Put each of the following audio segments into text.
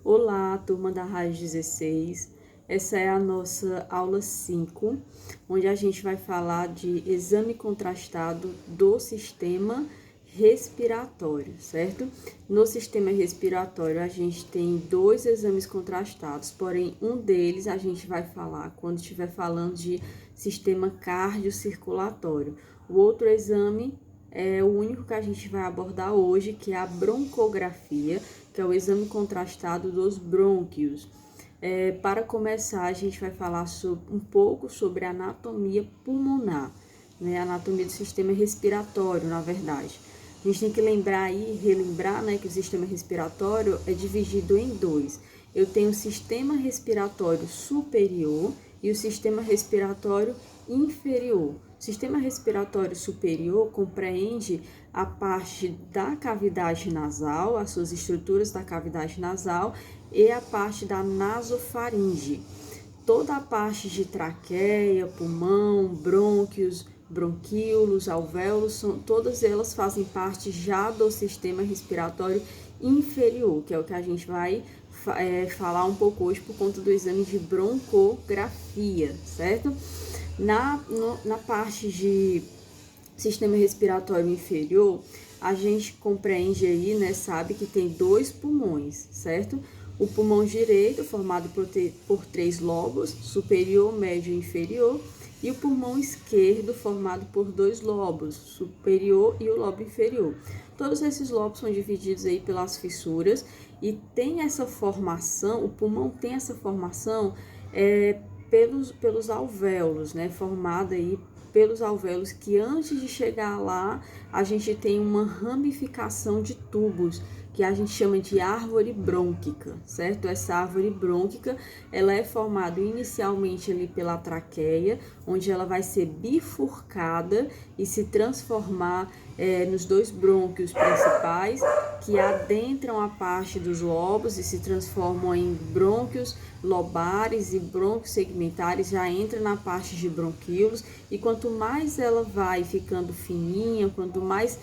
Olá, turma da Raiz 16. Essa é a nossa aula 5, onde a gente vai falar de exame contrastado do sistema respiratório, certo? No sistema respiratório, a gente tem dois exames contrastados, porém, um deles a gente vai falar quando estiver falando de sistema cardiocirculatório. O outro exame é o único que a gente vai abordar hoje, que é a broncografia, que é o exame contrastado dos brônquios. Para começar, a gente vai falar um pouco sobre a anatomia pulmonar, né? A anatomia do sistema respiratório, na verdade. A gente tem que relembrar, né, que o sistema respiratório é dividido em dois. Eu tenho o sistema respiratório superior e o sistema respiratório inferior. O sistema respiratório superior compreende a parte da cavidade nasal, as suas estruturas da cavidade nasal e a parte da nasofaringe. Toda a parte de traqueia, pulmão, brônquios, bronquíolos, alvéolos, todas elas fazem parte já do sistema respiratório inferior, que é o que a gente vai falar um pouco hoje por conta do exame de broncografia, certo? Na parte de sistema respiratório inferior, a gente compreende aí, né, sabe que tem dois pulmões, certo? O pulmão direito, formado por três lobos, superior, médio e inferior, e o pulmão esquerdo, formado por dois lobos, superior e o lobo inferior. Todos esses lobos são divididos aí pelas fissuras e tem essa formação, o pulmão tem essa formação pelos alvéolos, né, formada aí pelos alvéolos, que antes de chegar lá, a gente tem uma ramificação de tubos, que a gente chama de árvore brônquica, certo? Essa árvore brônquica, ela é formada inicialmente ali pela traqueia, onde ela vai ser bifurcada e se transformar nos dois brônquios principais, que adentram a parte dos lobos e se transformam em brônquios lobares e brônquios segmentares, já entra na parte de bronquíolos, e quanto mais ela vai ficando fininha, quanto mais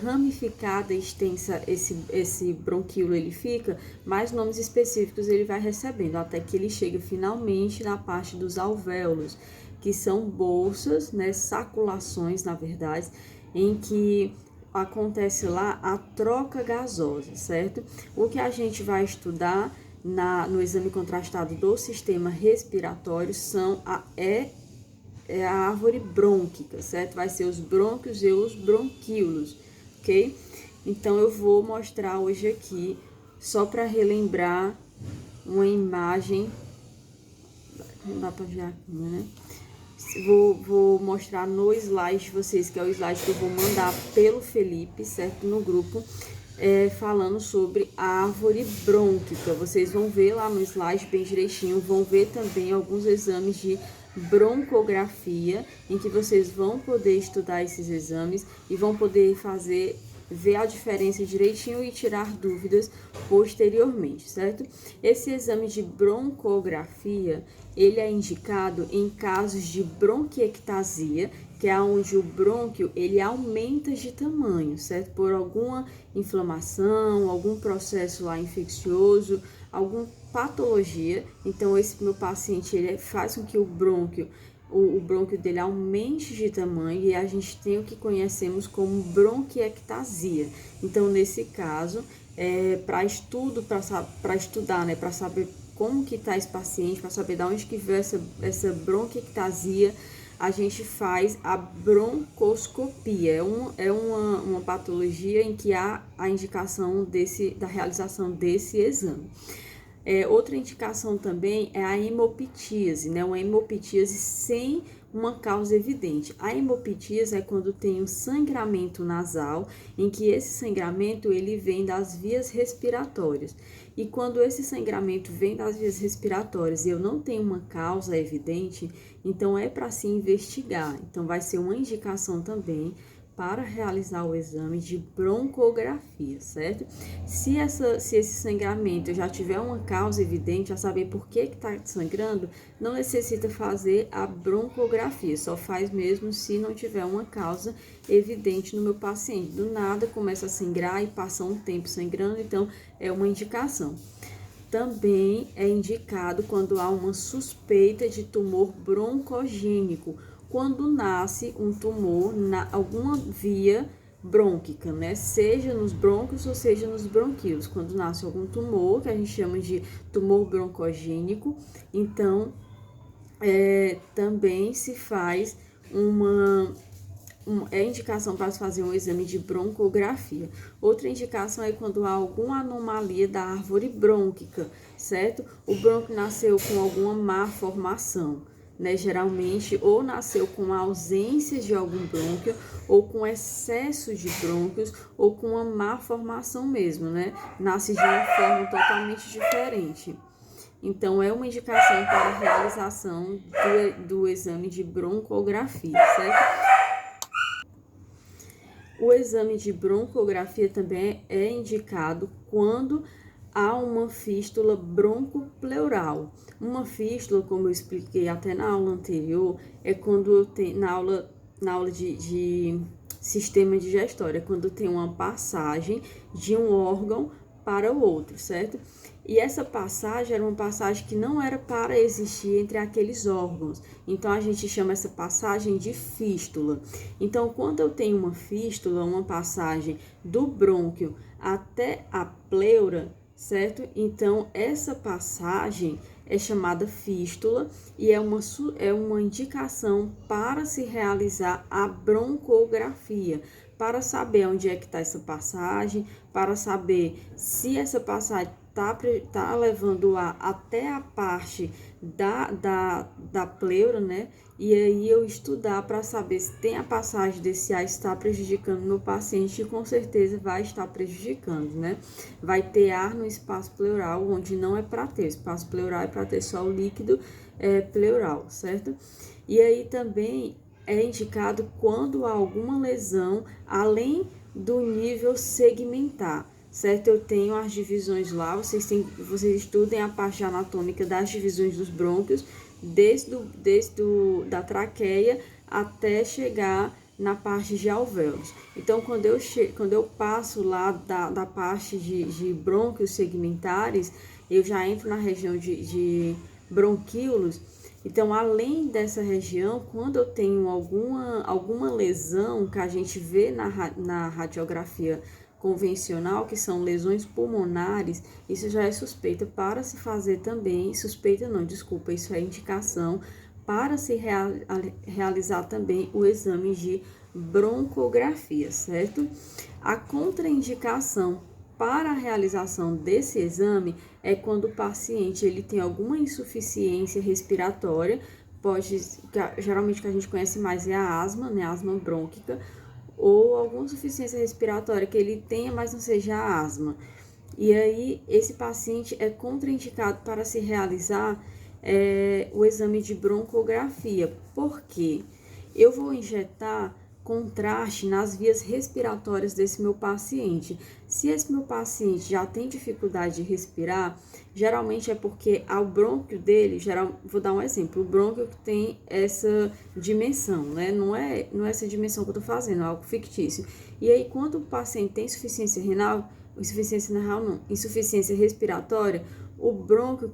ramificada e extensa esse bronquíolo ele fica, mais nomes específicos ele vai recebendo, até que ele chega finalmente na parte dos alvéolos, que são bolsas, né, saculações, na verdade, em que acontece lá a troca gasosa, certo? O que a gente vai estudar no exame contrastado do sistema respiratório é a árvore brônquica, certo? Vai ser os brônquios e os bronquíolos, ok? Então, eu vou mostrar hoje aqui, só para relembrar, uma imagem. Não dá para ver aqui, né? Vou mostrar no slide de vocês, que é o slide que eu vou mandar pelo Felipe, certo? No grupo, falando sobre a árvore brônquica. Vocês vão ver lá no slide bem direitinho, vão ver também alguns exames de broncografia, em que vocês vão poder estudar esses exames e vão poder ver a diferença direitinho e tirar dúvidas posteriormente, certo? Esse exame de broncografia, ele é indicado em casos de bronquiectasia, que é onde o brônquio ele aumenta de tamanho, certo? Por alguma inflamação, algum processo lá infeccioso, alguma patologia. Então, esse meu paciente, ele faz com que o brônquio dele aumente de tamanho e a gente tem o que conhecemos como bronquiectasia. Então, nesse caso, para estudar, né, para saber como que está esse paciente, para saber de onde que veio essa bronquiectasia, a gente faz a broncoscopia. É uma patologia em que há a indicação da realização desse exame. Outra indicação também é a hemopitíase, né? Uma hemopitíase sem uma causa evidente. A hemopitíase é quando tem um sangramento nasal, em que esse sangramento ele vem das vias respiratórias. E quando esse sangramento vem das vias respiratórias e eu não tenho uma causa evidente, então é para se investigar. Então vai ser uma indicação também para realizar o exame de broncografia, certo? Se esse sangramento já tiver uma causa evidente, já saber por que está sangrando, não necessita fazer a broncografia, só faz mesmo se não tiver uma causa evidente no meu paciente. Do nada começa a sangrar e passa um tempo sangrando, então é uma indicação. Também é indicado quando há uma suspeita de tumor broncogênico, quando nasce um tumor na alguma via brônquica, né? Seja nos brônquios ou seja nos bronquíolos. Quando nasce algum tumor, que a gente chama de tumor broncogênico, então também se faz é indicação para se fazer um exame de broncografia. Outra indicação é quando há alguma anomalia da árvore brônquica, certo? O brônquio nasceu com alguma má formação, né? Geralmente, ou nasceu com ausência de algum brônquio, ou com excesso de brônquios, ou com uma má formação mesmo, né? Nasce de uma forma totalmente diferente. Então, é uma indicação para a realização do exame de broncografia, certo? O exame de broncografia também é indicado quando há uma fístula broncopleural. Uma fístula, como eu expliquei até na aula anterior, é quando tem na aula de sistema digestório, é quando tem uma passagem de um órgão para o outro, certo? E essa passagem era uma passagem que não era para existir entre aqueles órgãos. Então, a gente chama essa passagem de fístula. Então, quando eu tenho uma fístula, uma passagem do brônquio até a pleura, certo? Então, essa passagem é chamada fístula e é uma indicação para se realizar a broncografia, para saber onde é que está essa passagem, para saber se essa passagem tá levando o ar até a parte da pleura, né? E aí eu estudar para saber se tem a passagem desse ar está prejudicando o meu paciente, e com certeza vai estar prejudicando, né? Vai ter ar no espaço pleural, onde não é para ter. O espaço pleural é para ter só o líquido pleural, certo? E aí também é indicado quando há alguma lesão além do nível segmentar, certo? Eu tenho as divisões lá, vocês estudem a parte anatômica das divisões dos brônquios, desde da traqueia até chegar na parte de alvéolos. Então, quando eu passo lá da parte de brônquios segmentares, eu já entro na região de bronquíolos. Então, além dessa região, quando eu tenho alguma lesão que a gente vê na radiografia convencional, que são lesões pulmonares, isso já é suspeita para se fazer também, suspeita não, desculpa, isso é indicação para se realizar também o exame de broncografia, certo? A contraindicação para a realização desse exame é quando o paciente ele tem alguma insuficiência respiratória, geralmente o que a gente conhece mais é a asma, né, a asma brônquica, ou alguma insuficiência respiratória que ele tenha, mas não seja a asma. E aí, esse paciente é contraindicado para se realizar o exame de broncografia. Por quê? Eu vou injetar contraste nas vias respiratórias desse meu paciente. Se esse meu paciente já tem dificuldade de respirar, geralmente é porque ao brônquio dele, vou dar um exemplo, o brônquio que tem essa dimensão, né? Não é essa dimensão que eu tô fazendo, é algo fictício. E aí, quando o paciente tem insuficiência respiratória, o brônquio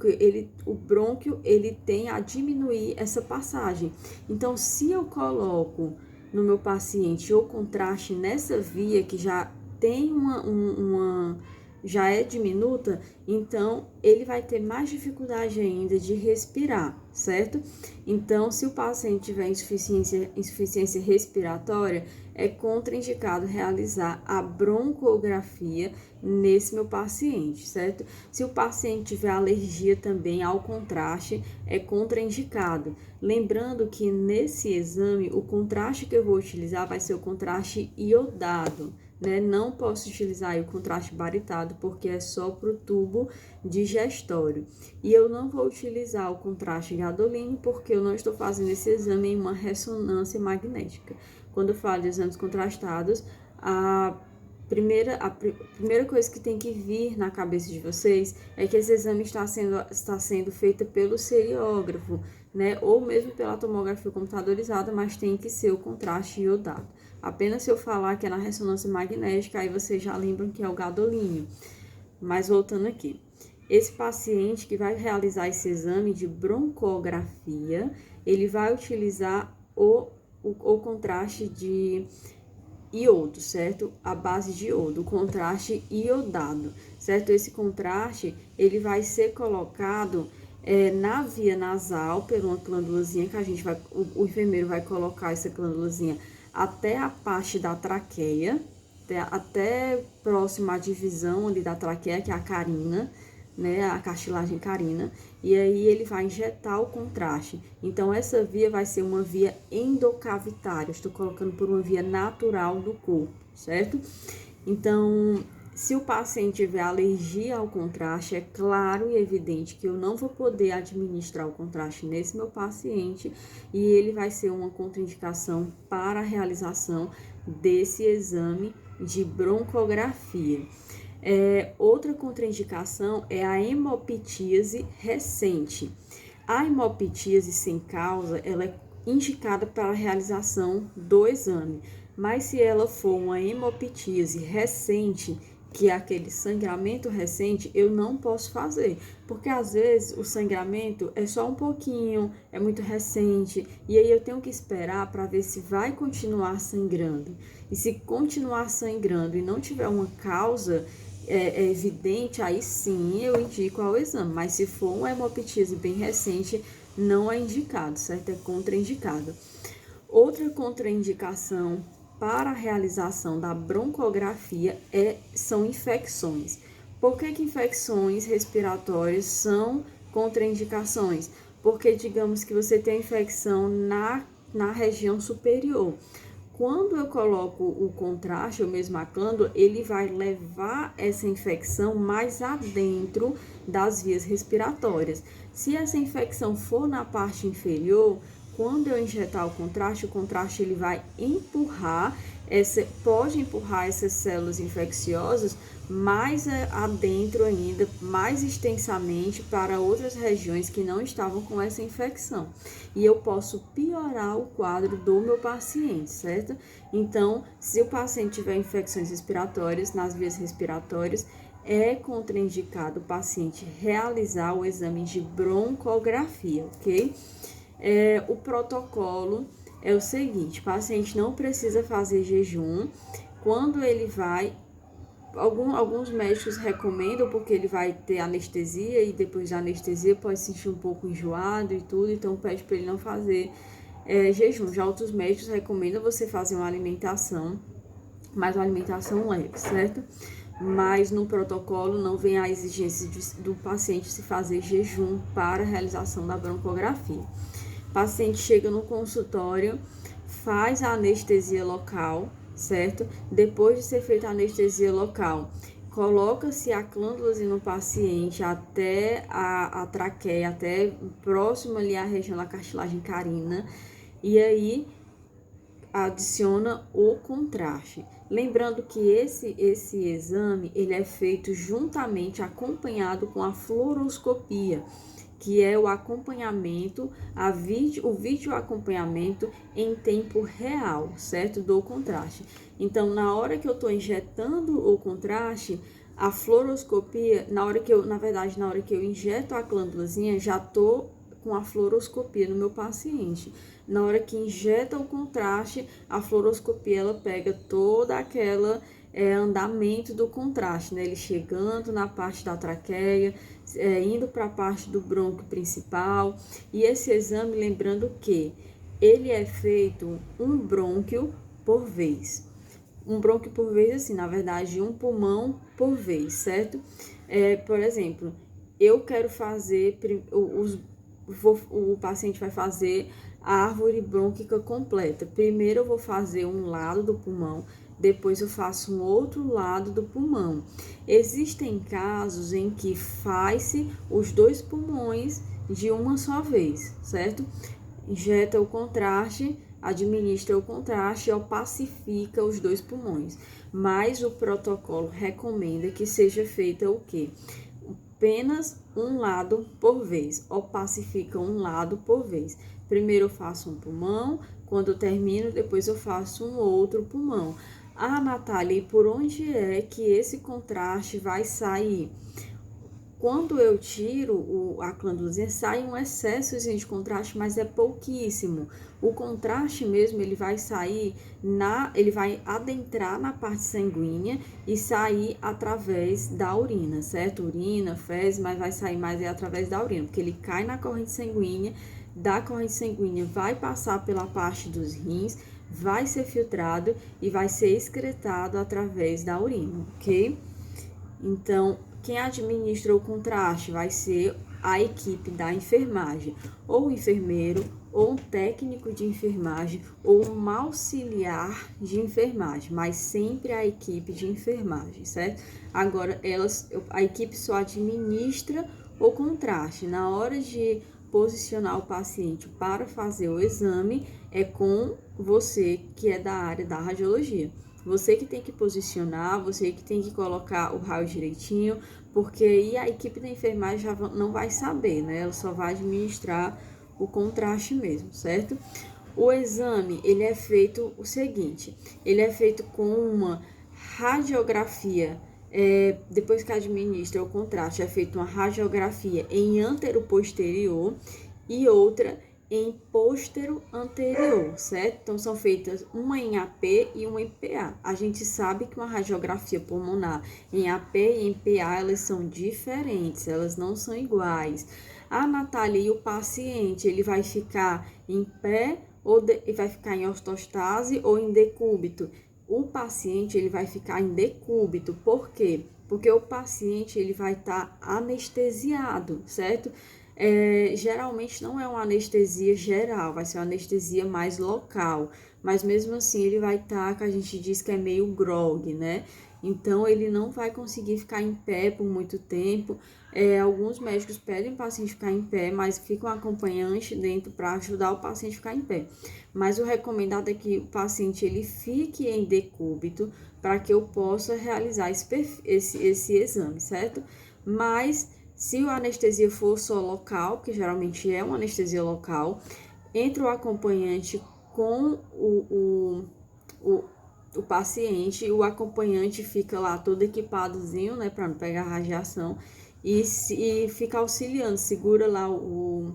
ele tem a diminuir essa passagem. Então, se eu coloco no meu paciente o contraste nessa via que já tem já é diminuta, então ele vai ter mais dificuldade ainda de respirar, certo? Então, se o paciente tiver insuficiência respiratória, é contraindicado realizar a broncografia nesse meu paciente, certo? Se o paciente tiver alergia também ao contraste, é contraindicado. Lembrando que nesse exame, o contraste que eu vou utilizar vai ser o contraste iodado, né? Não posso utilizar o contraste baritado porque é só para o tubo digestório. E eu não vou utilizar o contraste gadolínio porque eu não estou fazendo esse exame em uma ressonância magnética. Quando eu falo de exames contrastados, a primeira coisa que tem que vir na cabeça de vocês é que esse exame está sendo feito pelo seriógrafo, né? Ou mesmo pela tomografia computadorizada, mas tem que ser o contraste iodado. Apenas se eu falar que é na ressonância magnética, aí vocês já lembram que é o gadolínio. Mas voltando aqui. esse paciente que vai realizar esse exame de broncografia, ele vai utilizar o contraste de iodo, certo? A base de iodo, o contraste iodado, certo? Esse contraste, ele vai ser colocado na via nasal, por uma glândulazinha que a gente vai, o enfermeiro vai colocar essa glândulazinha até a parte da traqueia, até próximo à divisão ali da traqueia, que é a carina, né, a cartilagem carina, e aí ele vai injetar o contraste. Então, essa via vai ser uma via endocavitária, estou colocando por uma via natural do corpo, certo? Então, se o paciente tiver alergia ao contraste, é claro e evidente que eu não vou poder administrar o contraste nesse meu paciente e ele vai ser uma contraindicação para a realização desse exame de broncografia. Outra contraindicação é a hemoptíase recente. A hemoptíase sem causa, ela é indicada para a realização do exame, mas se ela for uma hemoptíase recente, que é aquele sangramento recente, eu não posso fazer, porque às vezes o sangramento é só um pouquinho, é muito recente, e aí eu tenho que esperar para ver se vai continuar sangrando. E se continuar sangrando e não tiver uma causa evidente, aí sim eu indico ao exame, mas se for uma hemoptíase bem recente, não é indicado, certo? É contraindicado. Outra contraindicação para a realização da broncografia são infecções. Por que infecções respiratórias são contraindicações? Porque digamos que você tem infecção na região superior. Quando eu coloco o contraste, ou mesmo a glândula, ele vai levar essa infecção mais adentro das vias respiratórias. Se essa infecção for na parte inferior, quando eu injetar o contraste ele vai empurrar, pode empurrar essas células infecciosas mais adentro ainda, mais extensamente para outras regiões que não estavam com essa infecção. E eu posso piorar o quadro do meu paciente, certo? Então, se o paciente tiver infecções respiratórias, nas vias respiratórias, é contraindicado o paciente realizar o exame de broncografia, ok? O protocolo é o seguinte: o paciente não precisa fazer jejum. Quando ele vai, alguns médicos recomendam, porque ele vai ter anestesia e depois da anestesia pode se sentir um pouco enjoado e tudo, então pede para ele não fazer jejum. Já outros médicos recomendam você fazer uma alimentação, mas uma alimentação leve, certo? Mas no protocolo não vem a exigência do paciente se fazer jejum para a realização da broncografia. O paciente chega no consultório, faz a anestesia local, certo? Depois de ser feita a anestesia local, coloca-se a glândula no paciente até a traqueia, até próximo ali à região da cartilagem carina, e aí adiciona o contraste. Lembrando que esse exame ele é feito juntamente, acompanhado com a fluoroscopia, que é o acompanhamento, o vídeo acompanhamento em tempo real, certo? Do contraste. Então, na hora que eu estou injetando o contraste, a fluoroscopia, na hora que eu injeto a glândulazinha, já estou com a fluoroscopia no meu paciente. Na hora que injeta o contraste, a fluoroscopia, ela pega toda aquela andamento do contraste, né? Ele chegando na parte da traqueia, indo para a parte do brônquio principal. E esse exame, lembrando que ele é feito um brônquio por vez. Um brônquio por vez, assim, na verdade, um pulmão por vez, certo? Por exemplo, eu quero fazer, o paciente vai fazer a árvore brônquica completa. Primeiro eu vou fazer um lado do pulmão, depois eu faço um outro lado do pulmão. Existem casos em que faz-se os dois pulmões de uma só vez, certo? Injeta o contraste, administra o contraste e opacifica os dois pulmões. Mas o protocolo recomenda que seja feita o quê? Apenas um lado por vez, opacifica um lado por vez. Primeiro eu faço um pulmão, quando eu termino, depois eu faço um outro pulmão. Ah, Natália, e por onde é que esse contraste vai sair? Quando eu tiro a clândulozinha, sai um excesso de contraste, mas é pouquíssimo. O contraste mesmo, ele vai sair, ele vai adentrar na parte sanguínea e sair através da urina, certo? Urina, fezes, mas vai sair mais através da urina, porque ele cai na corrente sanguínea, da corrente sanguínea vai passar pela parte dos rins, vai ser filtrado e vai ser excretado através da urina, ok? Então, quem administra o contraste vai ser a equipe da enfermagem, ou o enfermeiro, ou um técnico de enfermagem, ou um auxiliar de enfermagem, mas sempre a equipe de enfermagem, certo? Agora, a equipe só administra o contraste. Na hora de posicionar o paciente para fazer o exame, é com você que é da área da radiologia. Você que tem que posicionar, você que tem que colocar o raio direitinho, porque aí a equipe da enfermagem já não vai saber, né? Ela só vai administrar o contraste mesmo, certo? O exame, ele é feito o seguinte, ele é feito com uma radiografia, depois que administra o contraste, é feita uma radiografia em antero-posterior e outra em póstero anterior, certo? Então, são feitas uma em AP e uma em PA. A gente sabe que uma radiografia pulmonar em AP e em PA, elas são diferentes, elas não são iguais. A Natália e o paciente, ele vai ficar em pé ou vai ficar em ortostase ou em decúbito. O paciente, ele vai ficar em decúbito. Por quê? Porque o paciente, ele vai estar anestesiado, certo? Geralmente não é uma anestesia geral, vai ser uma anestesia mais local, mas mesmo assim ele vai estar, que a gente diz que é meio grog, né? Então ele não vai conseguir ficar em pé por muito tempo. Alguns médicos pedem o paciente ficar em pé, mas fica um acompanhante dentro para ajudar o paciente a ficar em pé. Mas o recomendado é que o paciente ele fique em decúbito para que eu possa realizar esse exame, certo? Mas se a anestesia for só local, que geralmente é uma anestesia local, entra o acompanhante com o paciente, o acompanhante fica lá todo equipadozinho, né, para não pegar radiação, e fica auxiliando, segura lá o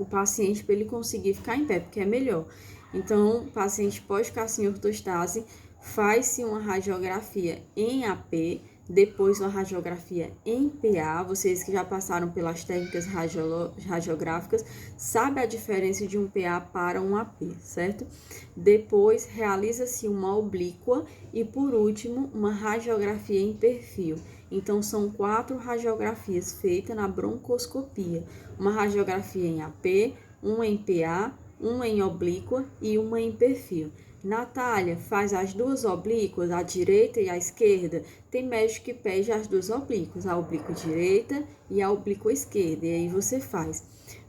paciente para ele conseguir ficar em pé, porque é melhor. Então, o paciente pode ficar sem ortostase, faz-se uma radiografia em AP, depois uma radiografia em PA. Vocês que já passaram pelas técnicas radiográficas sabem a diferença de um PA para um AP, certo? Depois realiza-se uma oblíqua e por último uma radiografia em perfil. Então são 4 radiografias feitas na broncoscopia, uma radiografia em AP, uma em PA, uma em oblíqua e uma em perfil. Natália, faz as 2 oblíquas, a direita e a esquerda. Tem médico que pede as 2 oblíquas, a oblíqua direita e a oblíqua esquerda, e aí você faz.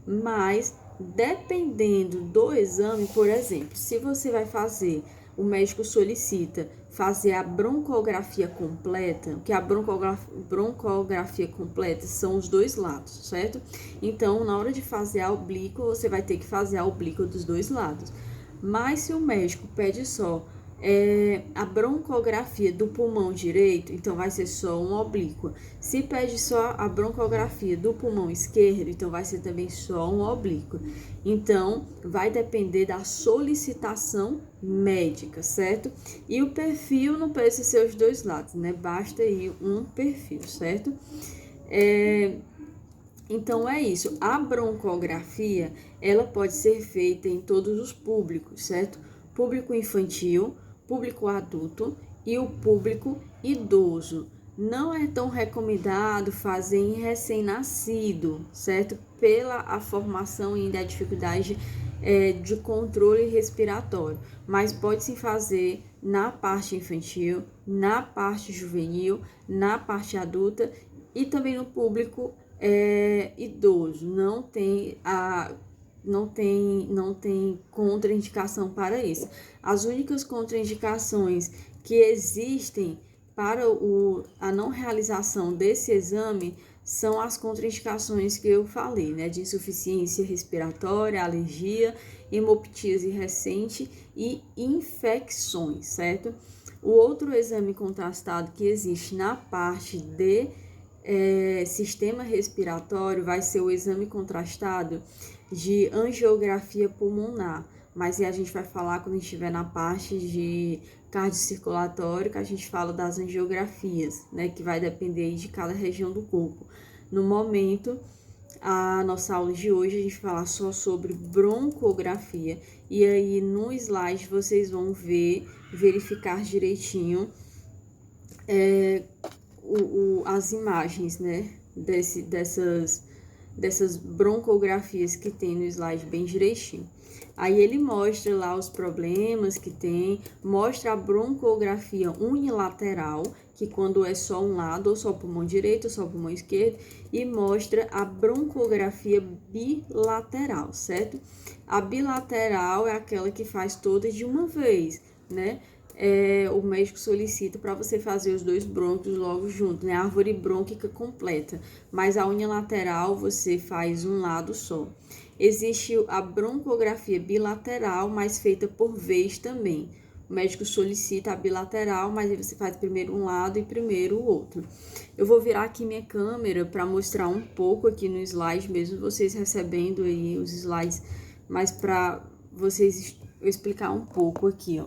Mas, dependendo do exame, por exemplo, se você vai fazer, o médico solicita fazer a broncografia completa, que a broncografia completa são os 2 lados, certo? Então, na hora de fazer a oblíqua, você vai ter que fazer a oblíqua dos 2 lados. Mas se o médico pede só a broncografia do pulmão direito, então vai ser só uma oblíqua. Se pede só a broncografia do pulmão esquerdo, então vai ser também só uma oblíqua. Então, vai depender da solicitação médica, certo? E o perfil não precisa ser os 2 lados, né? Basta aí um perfil, certo? Então, é isso. A broncografia, ela pode ser feita em todos os públicos, certo? Público infantil, público adulto e o público idoso. Não é tão recomendado fazer em recém-nascido, certo? Pela a formação e a dificuldade de controle respiratório. Mas pode-se fazer na parte infantil, na parte juvenil, na parte adulta e também no público idoso. Não tem contraindicação para isso. As únicas contraindicações que existem para a não realização desse exame são as contraindicações que eu falei, né? De insuficiência respiratória, alergia, hemoptise recente e infecções, certo? O outro exame contrastado que existe na parte de sistema respiratório vai ser o exame contrastado de angiografia pulmonar, mas a gente vai falar quando a gente estiver na parte de cardiocirculatório, que a gente fala das angiografias, né, que vai depender de cada região do corpo. No momento, a nossa aula de hoje a gente vai falar só sobre broncografia, e aí no slide vocês vão verificar direitinho as imagens, né, dessas broncografias que tem no slide bem direitinho. Aí ele mostra lá os problemas que tem, mostra a broncografia unilateral, que quando é só um lado, ou só o pulmão direito, ou só o pulmão esquerdo, e mostra a broncografia bilateral, certo? A bilateral é aquela que faz todas de uma vez, né? O médico solicita para você fazer os dois brônquios logo junto, né? A árvore brônquica completa, mas a unilateral você faz um lado só. Existe a broncografia bilateral, mas feita por vez também. O médico solicita a bilateral, mas aí você faz primeiro um lado e primeiro o outro. Eu vou virar aqui minha câmera para mostrar um pouco aqui no slide, mesmo vocês recebendo aí os slides, mas para vocês eu explicar um pouco aqui, ó.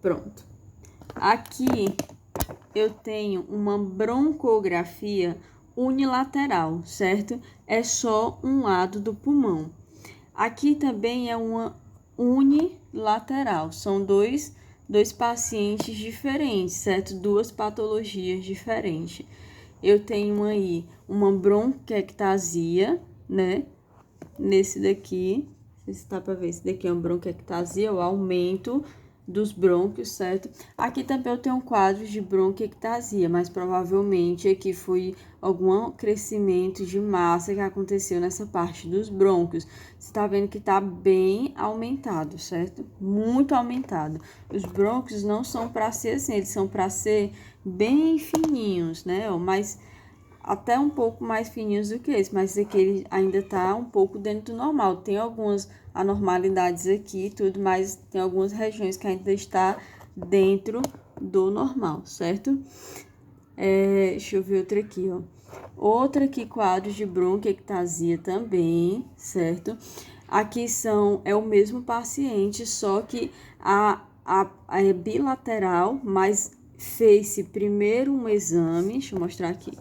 Pronto. Aqui eu tenho uma broncografia unilateral, certo? É só um lado do pulmão. Aqui também é uma unilateral, são dois pacientes diferentes, certo? Duas patologias diferentes. Eu tenho aí uma bronquiectasia, né? Nesse daqui, não sei se dá para ver, esse daqui é uma bronquiectasia, o aumento dos brônquios, certo? Aqui também eu tenho um quadro de bronquiectasia, mas provavelmente aqui foi algum crescimento de massa que aconteceu nessa parte dos brônquios. Você tá vendo que tá bem aumentado, certo? Muito aumentado. Os brônquios não são para ser assim, eles são para ser bem fininhos, né? Mas até um pouco mais fininhos do que esse, mas esse aqui ele ainda tá um pouco dentro do normal. Tem algumas anormalidades aqui e tudo, mas tem algumas regiões que ainda está dentro do normal, certo? Deixa eu ver outra aqui, ó. Outra aqui, quadros de bronquiectasia também, certo? Aqui é o mesmo paciente, só que é bilateral, mas fez-se primeiro um exame, deixa eu mostrar aqui.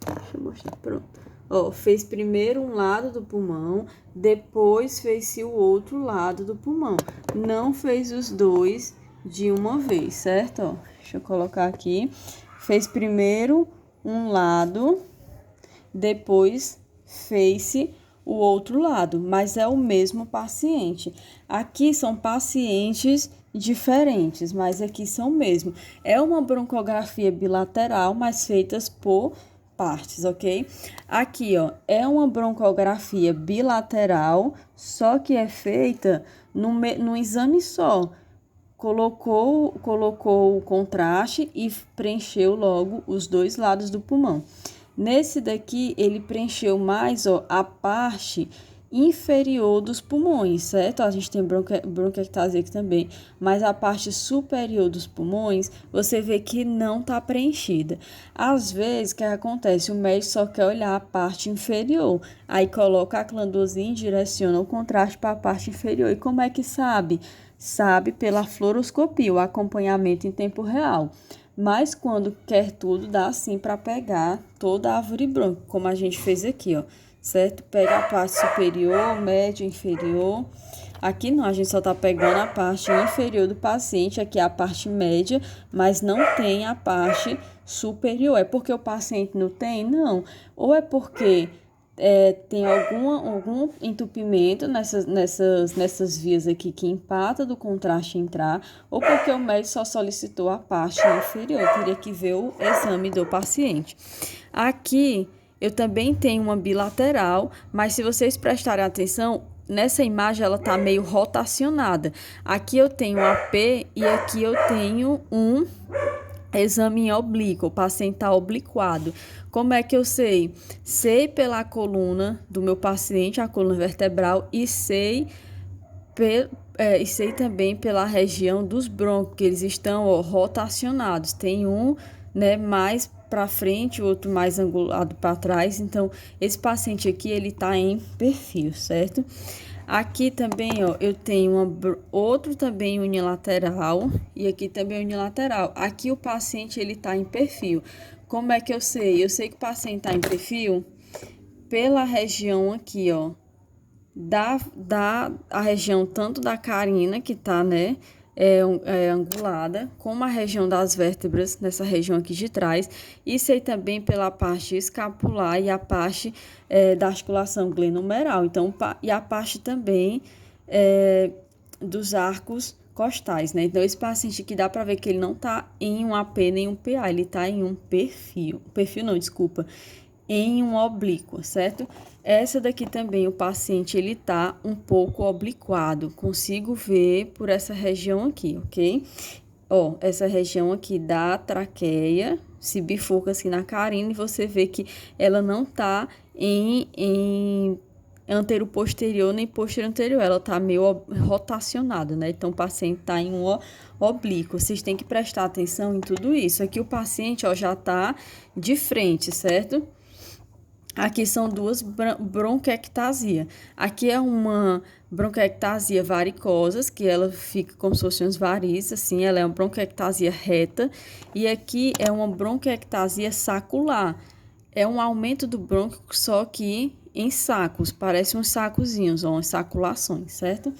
Deixa eu mostrar, pronto. Ó, fez primeiro um lado do pulmão, depois fez-se o outro lado do pulmão. Não fez os dois de uma vez, certo? Ó, deixa eu colocar aqui. Fez primeiro um lado, depois fez-se o outro lado, mas é o mesmo paciente. Aqui são pacientes diferentes, mas aqui são o mesmo. É uma broncografia bilateral, mas feitas por partes, ok? Aqui, ó, é uma broncografia bilateral, só que é feita num exame só. Colocou o contraste e preencheu logo os dois lados do pulmão. Nesse daqui, ele preencheu mais, ó, a parte inferior dos pulmões, certo? A gente tem bronquiectasia aqui também, mas a parte superior dos pulmões, você vê que não tá preenchida. Às vezes, o que acontece? O médico só quer olhar a parte inferior, aí coloca a clandosina e direciona o contraste para a parte inferior. E como é que sabe? Sabe pela fluoroscopia, o acompanhamento em tempo real. Mas quando quer tudo, dá sim para pegar toda a árvore brônquica, como a gente fez aqui, ó. Certo? Pega a parte superior, média, inferior. Aqui não, a gente só tá pegando a parte inferior do paciente, aqui é a parte média, mas não tem a parte superior. É porque o paciente não tem? Não. Ou é porque tem algum entupimento nessas vias aqui que empata do contraste entrar, ou porque o médico só solicitou a parte inferior. Eu teria que ver o exame do paciente. Aqui eu também tenho uma bilateral, mas se vocês prestarem atenção, nessa imagem ela tá meio rotacionada. Aqui eu tenho AP e aqui eu tenho um exame oblíquo, o paciente tá obliquado. Como é que eu sei? Sei pela coluna do meu paciente, a coluna vertebral, e sei também pela região dos brônquios, que eles estão rotacionados. Tem um, né, mais para frente, o outro mais angulado para trás. Então, esse paciente aqui, ele tá em perfil, certo? Aqui também, ó, eu tenho outro também unilateral e aqui também unilateral. Aqui o paciente, ele tá em perfil. Como é que eu sei? Eu sei que o paciente tá em perfil pela região aqui, ó, a região tanto da carina, que tá, né, angulada, como a região das vértebras, nessa região aqui de trás, e sei também pela parte escapular e a parte da articulação glenohumeral, então, e a parte também dos arcos costais, né? Então, esse paciente aqui dá para ver que ele não tá em um AP nem um PA, ele tá em um perfil não, desculpa, em um oblíquo, certo? Essa daqui também, o paciente, ele tá um pouco obliquado, consigo ver por essa região aqui, ok? Ó, essa região aqui da traqueia, se bifurca assim na carina e você vê que ela não tá em antero-posterior nem posterior-anterior, ela tá meio rotacionada, né? Então, o paciente tá em um oblíquo. Vocês têm que prestar atenção em tudo isso. Aqui o paciente, ó, já tá de frente, certo? Aqui são duas bronquiectasias. Aqui é uma bronquiectasia varicosas, que ela fica como se fossem umas varizes, assim, ela é uma bronquiectasia reta. E aqui é uma bronquiectasia sacular. É um aumento do brônquio, só que em sacos, parece uns sacozinhos, ou umas saculações, certo?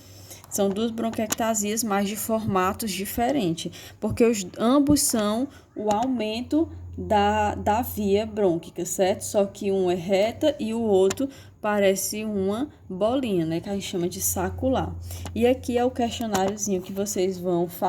São duas bronquiectasias, mas de formatos diferentes, porque ambos são o aumento da via brônquica, certo? Só que um é reta e o outro parece uma bolinha, né? Que a gente chama de sacular. E aqui é o questionáriozinho que vocês vão fazer.